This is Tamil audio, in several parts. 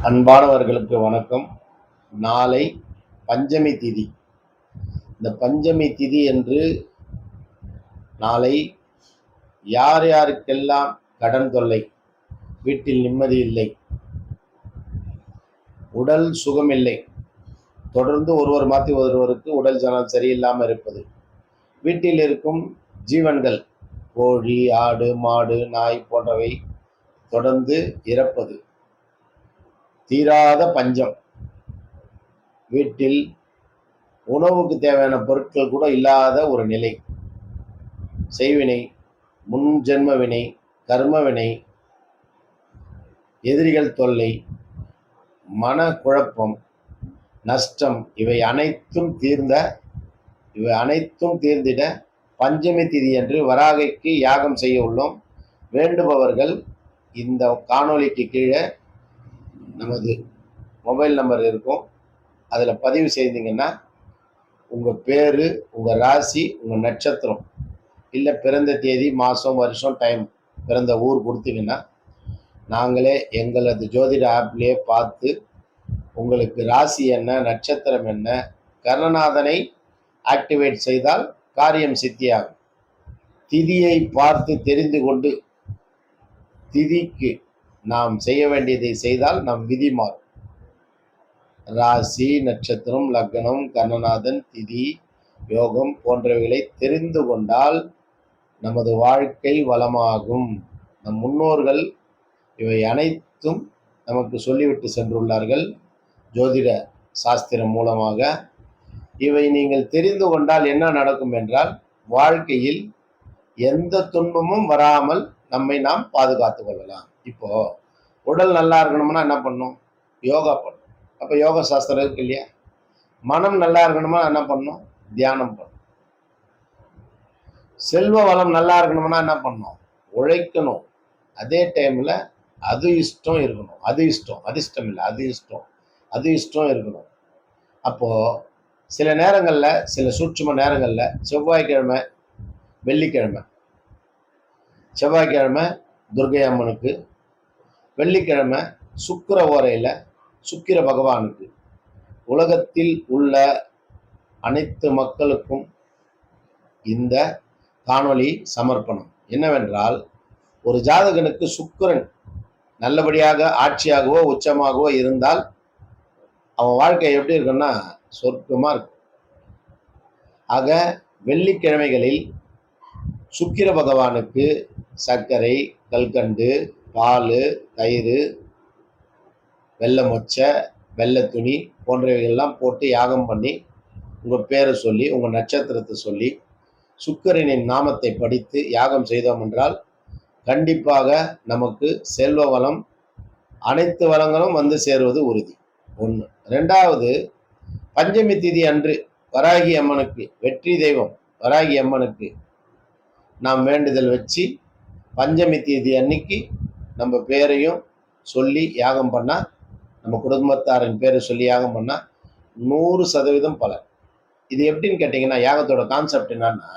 அன்பானவர்களுக்கு வணக்கம். நாளை பஞ்சமி திதி. இந்த பஞ்சமி திதி என்று நாளை யார் யாருக்கெல்லாம் கடன் தொல்லை, வீட்டில் நிம்மதி இல்லை, உடல் சுகமில்லை, தொடர்ந்து ஒருவர் மாற்றி ஒருவருக்கு உடல் ஜனம் சரியில்லாமல் இருப்பது, வீட்டில் இருக்கும் ஜீவன்கள் கோழி, ஆடு, மாடு, நாய் போன்றவை தொடர்ந்து இறப்பது, தீராத பஞ்சம், வீட்டில் உணவுக்கு தேவையான பொருட்கள் கூட இல்லாத ஒரு நிலை, செய்வினை, முன் ஜென்ம வினை, கர்ம வினை, எதிரிகள் தொல்லை, மன குழப்பம், நஷ்டம், இவை அனைத்தும் தீர்ந்திட பஞ்சமி திதி என்று வராகைக்கு யாகம் செய்ய உள்ளோம். வேண்டுபவர்கள் இந்த காணொளிக்கு கீழே நமது மொபைல் நம்பர் இருக்கும், அதில் பதிவு செய்தீங்கன்னா உங்கள் பேர், உங்கள் ராசி, உங்கள் நட்சத்திரம், இல்லை பிறந்த தேதி, மாதம், வருஷம், டைம், பிறந்த ஊர் கொடுத்தீங்கன்னா நாங்களே எங்களது ஜோதிட ஆப்லேயே பார்த்து உங்களுக்கு ராசி என்ன, நட்சத்திரம் என்ன, கர்ணநாதனை ஆக்டிவேட் செய்தால் காரியம் சித்தியாகும். திதியை பார்த்து தெரிந்து கொண்டு திதிக்கு நாம் செய்ய வேண்டியதை செய்தால் நம் விதி மாறும். ராசி, நட்சத்திரம், லக்னம், கர்ணநாதன், திதி, யோகம் போன்றவைகளை தெரிந்து கொண்டால் நமது வாழ்க்கை வளமாகும். நம் முன்னோர்கள் இவை அனைத்தும் நமக்கு சொல்லிவிட்டு சென்றுள்ளார்கள் ஜோதிட சாஸ்திரம் மூலமாக. இவை நீங்கள் தெரிந்து கொண்டால் என்ன நடக்கும் என்றால், வாழ்க்கையில் எந்த துன்பமும் வராமல் நம்மை நாம் பாதுகாத்து கொள்ளலாம். இப்போ உடல் நல்லா இருக்கணும்னா என்ன பண்ணும்? யோகா பண்ணும். அப்போ யோக சாஸ்திரம் இருக்கு இல்லையா? மனம் நல்லா இருக்கணுமா என்ன பண்ணும்? தியானம் பண்ணும். செல்வ வளம் நல்லா இருக்கணும்னா என்ன பண்ணும்? உழைக்கணும். அதே டைமில் அது இஷ்டம் இருக்கணும். அதிர்ஷ்டம் இல்லை, அது இஷ்டம் இருக்கணும். அப்போது சில நேரங்களில், சில சூட்சும நேரங்களில் செவ்வாய்க்கிழமை, வெள்ளிக்கிழமை, செவ்வாய்க்கிழமை துர்கை அம்மனுக்கு, வெள்ளிக்கிழமை சுக்கிர ஓரையில் சுக்கிர பகவானுக்கு, உலகத்தில் உள்ள அனைத்து மக்களுக்கும் இந்த காணொளி சமர்ப்பணம். என்னவென்றால், ஒரு ஜாதகனுக்கு சுக்கிரன் நல்லபடியாக ஆட்சியாகவோ உச்சமாகவோ இருந்தால் அவன் வாழ்க்கை எப்படி இருக்குன்னா சொர்க்கமாக இருக்கும். ஆக வெள்ளிக்கிழமைகளில் சுக்கிர பகவானுக்கு சர்க்கரை, கல்கண்டு, பால், தயிர், வெள்ளை மொச்சை, வெள்ளை துணி போன்றவைகள்லாம் போட்டு யாகம் பண்ணி உங்கள் பேரை சொல்லி, உங்கள் நட்சத்திரத்தை சொல்லி, சுக்கிரனின் நாமத்தை படித்து யாகம் செய்தோம் என்றால் கண்டிப்பாக நமக்கு செல்வ வளம், அனைத்து வளங்களும் வந்து சேருவது உறுதி. ஒன்று. ரெண்டாவது, பஞ்சமி திதி அன்று வராகி அம்மனுக்கு, வெற்றி தெய்வம் வராகி அம்மனுக்கு நாம் வேண்டுதல் வச்சு பஞ்சமி தேதி அன்னைக்கு நம்ம பேரையும் சொல்லி யாகம் பண்ணால், நம்ம குடும்பத்தாரின் பேரை சொல்லி யாகம் பண்ணால் 100% பலன். இது எப்படின்னு கேட்டிங்கன்னா, யாகத்தோட கான்செப்ட் என்னன்னா,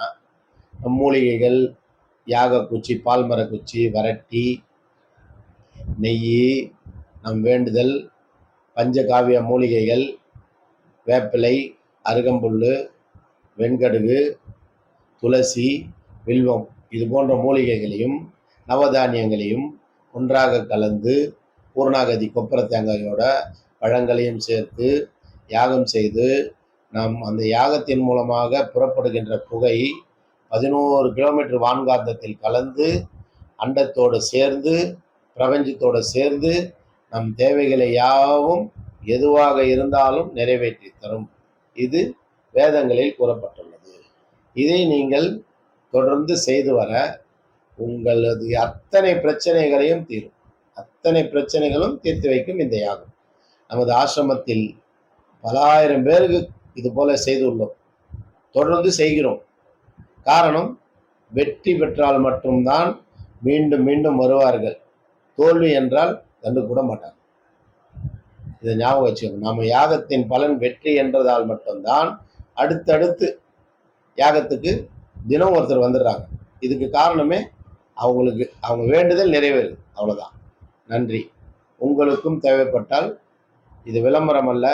மூலிகைகள், யாக குச்சி, பால்மர குச்சி, வரட்டி, நெய், நம் வேண்டுதல், பஞ்சகாவிய மூலிகைகள், வேப்பிலை, அருகம்புல், வெண்கடுகு, துளசி, வில்வம், இது போன்ற மூலிகைகளையும் நவதானியங்களையும் ஒன்றாக கலந்து பூர்ணாகதி கொப்பரை தேங்காயோட பழங்களையும் சேர்த்து யாகம் செய்து, நாம் அந்த யாகத்தின் மூலமாக புறப்படுகின்ற புகை 11 கிலோமீட்டர் வான்காந்தத்தில் கலந்து அண்டத்தோடு சேர்ந்து, பிரபஞ்சத்தோடு சேர்ந்து நம் தேவைகளை யாவும் எதுவாக இருந்தாலும் நிறைவேற்றி தரும். இது வேதங்களில் கூறப்பட்டுள்ளது. இதை நீங்கள் தொடர்ந்து செய்து வர உங்களது அத்தனை பிரச்சனைகளையும் தீரும். அத்தனை பிரச்சனைகளும் தீர்த்து வைக்கும் இந்த யாகம். நமது ஆசிரமத்தில் பல ஆயிரம் பேருக்கு இது போல செய்துள்ளோம், தொடர்ந்து செய்கிறோம். காரணம், வெற்றி பெற்றால் மட்டும்தான் மீண்டும் மீண்டும் வருவார்கள். தோல்வி என்றால் கண்டு கூட மாட்டாங்க. இதை ஞாபகம் வச்சுக்கணும். நம்ம யாகத்தின் பலன் வெற்றி என்றதால் மட்டும்தான் அடுத்தடுத்து யாகத்துக்கு தினம் ஒருத்தர் வந்துடுறாங்க. இதுக்கு காரணமே அவங்க வேண்டுதல் நிறைவேறுது. அவ்வளோதான். நன்றி. உங்களுக்கும் தேவைப்பட்டால், இது விளம்பரம் அல்ல,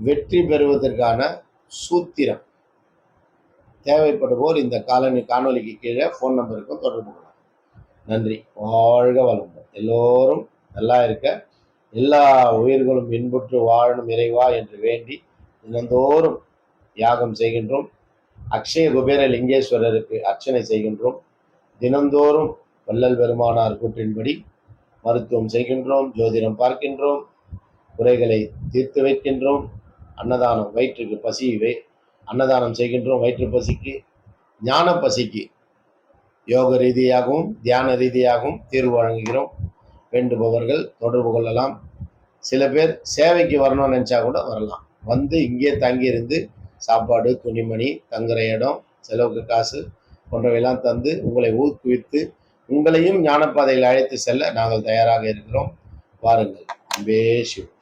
வெற்றி பெறுவதற்கான சூத்திரம். தேவைப்படுவோர் இந்த காணொலிக்கு கீழே ஃபோன் நம்பருக்கும் தொடர்பு கொள்ளலாம். நன்றி. வாழ்க வளமுடன். எல்லோரும் நல்லா இருக்க, எல்லா உயிர்களும் இன்புற்று வாழணும் இறைவா என்று வேண்டி தினந்தோறும் யாகம் செய்கின்றோம். அக்ஷய குபேர லிங்கேஸ்வரருக்கு அர்ச்சனை செய்கின்றோம். தினந்தோறும் வள்ளல் பெருமானார் கூற்றின்படி மருத்துவம் செய்கின்றோம், ஜோதிடம் பார்க்கின்றோம், குறைகளை தீர்த்து வைக்கின்றோம். அன்னதானம், வயிற்றுக்கு பசி அன்னதானம் செய்கின்றோம். வயிற்று பசிக்கு, ஞான பசிக்கு யோக ரீதியாகவும் தியான ரீதியாகவும் தீர்வு வழங்குகிறோம். வேண்டுபவர்கள் தொடர்பு கொள்ளலாம். சில பேர் சேவைக்கு வரணும்னு நினச்சா கூட வரலாம். வந்து இங்கே தங்கியிருந்து சாப்பாடு, துணிமணி, தங்குற இடம், செலவுக்கு காசு போன்றவையெல்லாம் தந்து உங்களை ஊக்குவித்து உங்களையும் ஞானப்பாதையில் அழைத்து செல்ல நாங்கள் தயாராக இருக்கிறோம். வாருங்கள். அன்பே சிவம்.